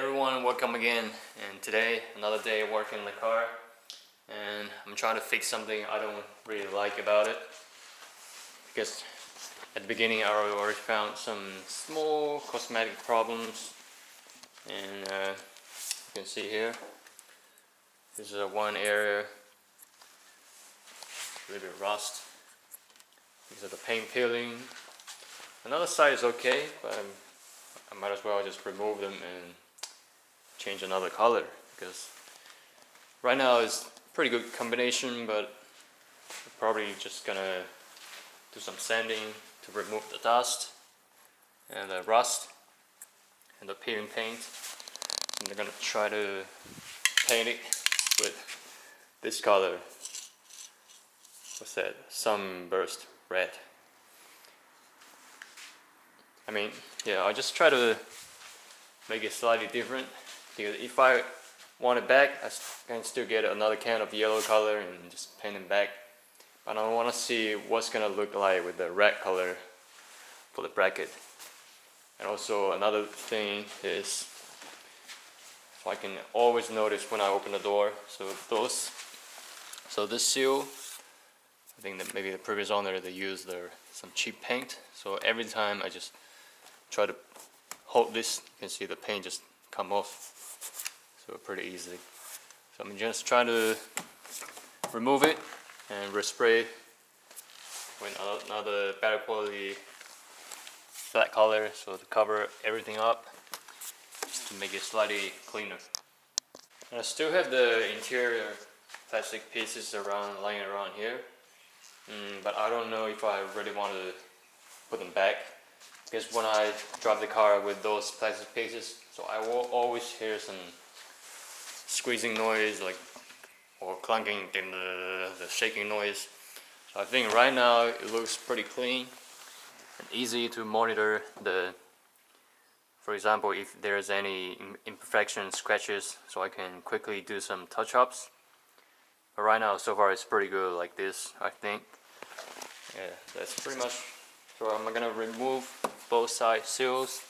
everyone, welcome again. And today another day working on the car, and I'm trying to fix something I don't really like about it, because at the beginning I already found some small cosmetic problems. And you can see here, this is one area, a little bit of rust. These are the paint peeling. Another side is okay, but I might as well just remove them and change another color, because right now it's pretty good combination, but I'm probably just gonna do some sanding to remove the dust and the rust and the peeling paint, and they're gonna try to paint it with this color. What's that? Sunburst red. I mean, yeah, I just try to make it slightly different, because if I want it back, I can still get another can of yellow color and just paint it back. But I want to see what's gonna look like with the red color for the bracket. And also another thing is, I can always notice when I open the door. So this seal, I think that maybe the previous owner, they used some cheap paint. So every time I just try to hold this, you can see the paint just come off, so pretty easy. So I'm just trying to remove it and respray with another better quality black color, so to cover everything up, just to make it slightly cleaner. And I still have the interior plastic pieces lying around here, but I don't know if I really want to put them back, because when I drive the car with those plastic pieces, so I will always hear some squeezing noise, or clunking, the shaking noise. So I think right now it looks pretty clean and easy to monitor for example, if there's any imperfection scratches, so I can quickly do some touch-ups. But right now, so far, it's pretty good like this, I think. Yeah, that's pretty much. So I'm gonna remove both side seals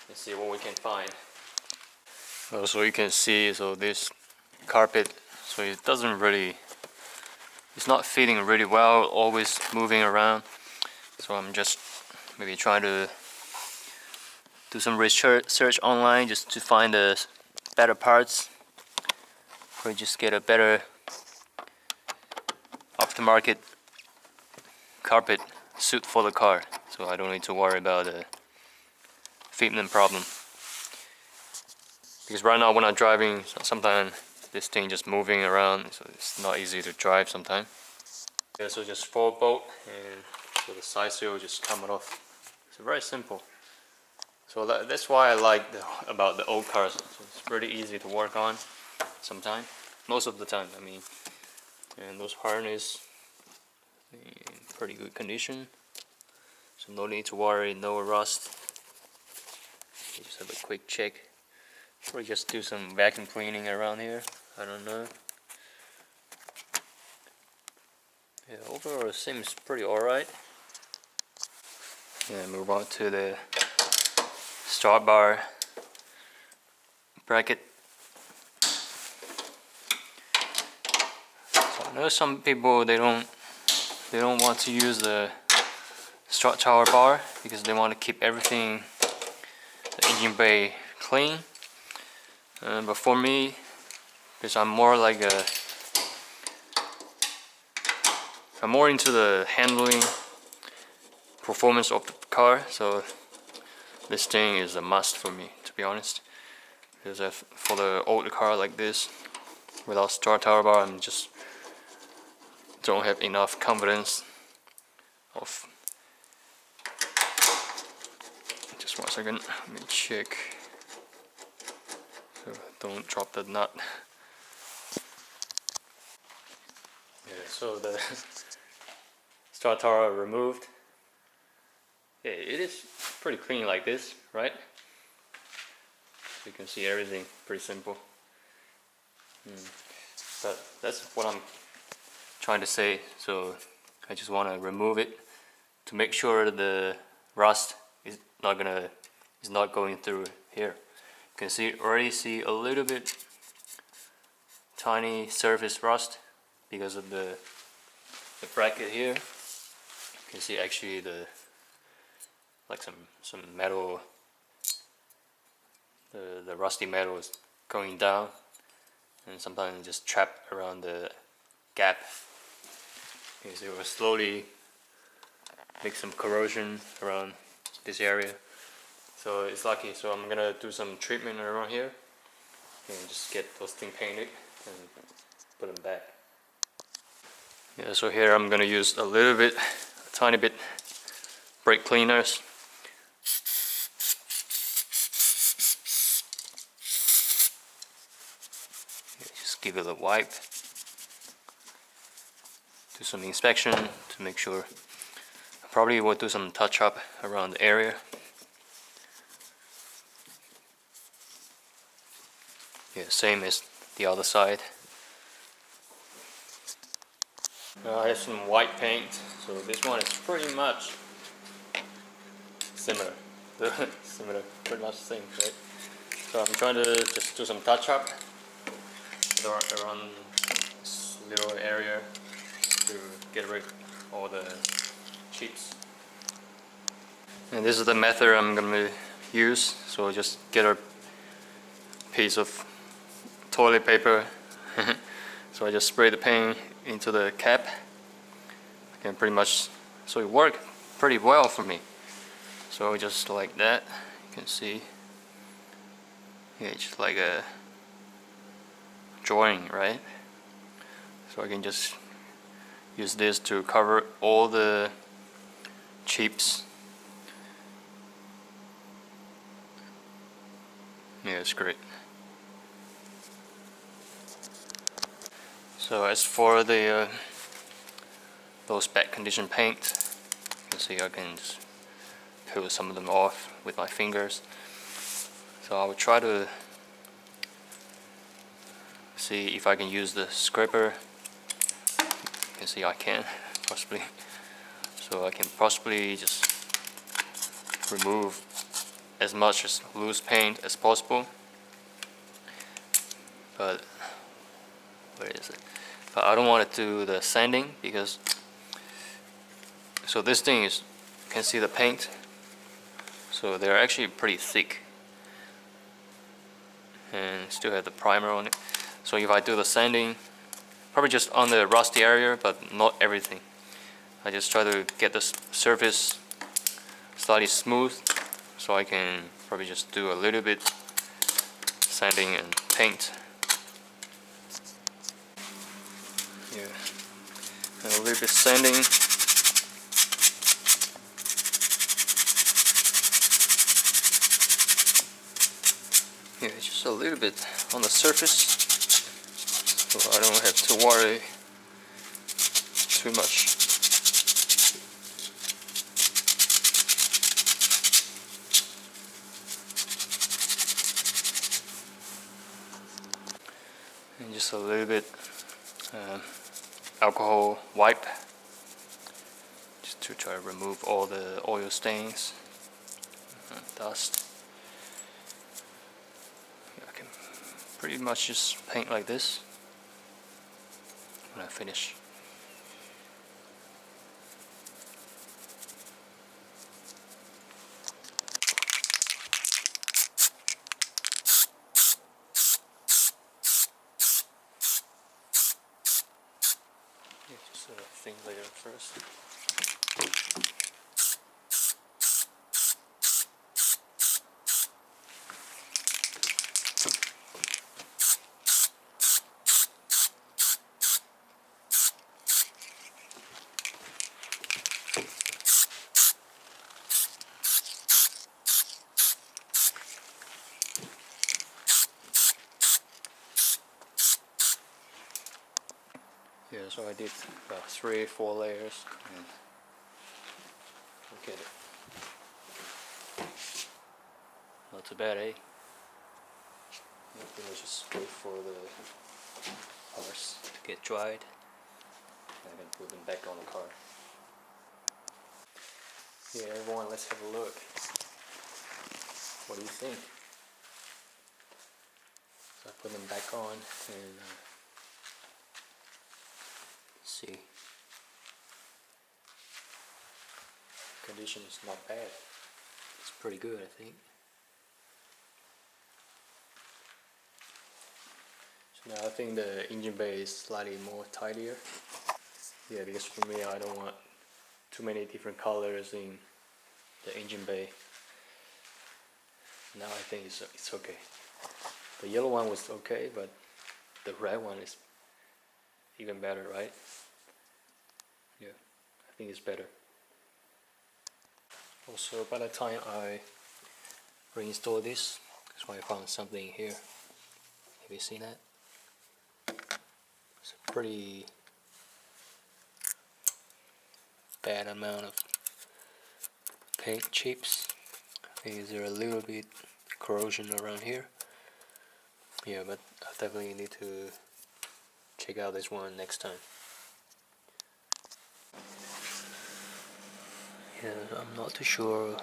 and see what we can find. So you can see, so this carpet, so it's not fitting really well, always moving around. So I'm just maybe trying to do some research online just to find the better parts, or just get a better aftermarket carpet suit for the car, so I don't need to worry about the fitment problem. Because right now when I'm driving, sometimes this thing just moving around, so it's not easy to drive sometimes. Yeah, so just 4 bolt, and so the side seal just come off. So very simple. So that's why I like about the old cars. So it's pretty easy to work on sometimes, most of the time I mean. And those harness in pretty good condition, so no need to worry, no rust. You just have a quick check, or just do some vacuum cleaning around here, I don't know. Yeah, overall it seems pretty alright. Yeah, move on to the start bar bracket. So I know some people they don't want to use the strut tower bar, because they want to keep everything, the engine bay, clean. But for me, because I'm more into the handling performance of the car, so this thing is a must for me, to be honest. Because for the older car like this, without strut tower bar, I'm just don't have enough confidence of. Just 1 second, let me check. So don't drop the nut. Yeah, so the strut tower removed. Yeah, it is pretty clean like this, right? So you can see everything, pretty simple. But that's what I'm trying to say. So I just want to remove it to make sure the rust is not going through here. You can already see a little bit tiny surface rust because of the bracket here. You can see actually like some metal, the rusty metal is going down, and sometimes just trapped around the gap. You can see it will slowly make some corrosion around this area. So it's lucky. So I'm gonna do some treatment around here and just get those things painted and put them back. Yeah, so here I'm gonna use a tiny bit brake cleaners. Just give it a wipe. Do some inspection to make sure. I probably will do some touch up around the area. Yeah, same as the other side. Now I have some white paint, so this one is pretty much similar. Pretty much the same, right? So I'm trying to just do some touch up around this little area to get rid of all the chips. And this is the method I'm gonna use. So just get a piece of toilet paper. So I just spray the paint into the cap, and pretty much, so it worked pretty well for me. So just like that, you can see, yeah, it's just like a drawing, right? So I can just use this to cover all the chips. Yeah, it's great. So as for the those bad condition paint, you can see I can just peel some of them off with my fingers. So I will try to see if I can use the scraper. You can see I can possibly. So I can possibly just remove as much as loose paint as possible. But where is it? But I don't want to do the sanding because, so this thing is, you can see the paint, so they're actually pretty thick and still have the primer on it. So if I do the sanding, probably just on the rusty area, but not everything. I just try to get the surface slightly smooth, so I can probably just do a little bit sanding and paint. Yeah, and a little bit sanding. Yeah, just a little bit on the surface, so I don't have to worry too much. And just a little bit alcohol wipe, just to try to remove all the oil stains and dust. I can pretty much just paint like this when I finish. Yeah, just a thin layer first. Yeah, so I did about 3-4 layers, and look at it. Not too bad, eh? Let's just wait for the parts to get dried, and I can put them back on the car. Yeah, everyone, let's have a look. What do you think? turn them back on and see. Condition is not bad. It's pretty good, I think. So now I think the engine bay is slightly more tidier. Yeah, because for me I don't want too many different colors in the engine bay. Now I think it's okay. The yellow one was okay, but the red one is even better, right? Yeah, I think it's better. Also, by the time I reinstall this, that's why I found something here. Have you seen that? It's a pretty bad amount of paint chips. I think there's a little bit corrosion around here. Yeah, but I definitely need to check out this one next time. Yeah, I'm not too sure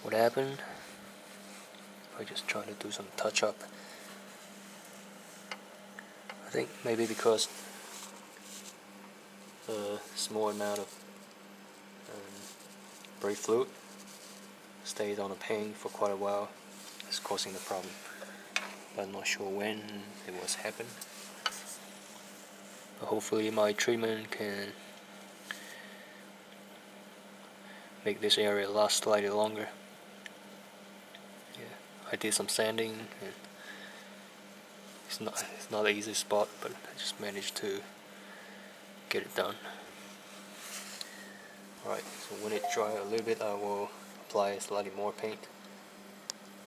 what happened. I just try to do some touch up. I think maybe because a small amount of brake fluid stayed on the paint for quite a while is causing the problem. But I'm not sure when it was happened. But hopefully my treatment can make this area last slightly longer. Yeah, I did some sanding and it's not an easy spot, but I just managed to get it done. Alright, so when it dries a little bit I will apply slightly more paint.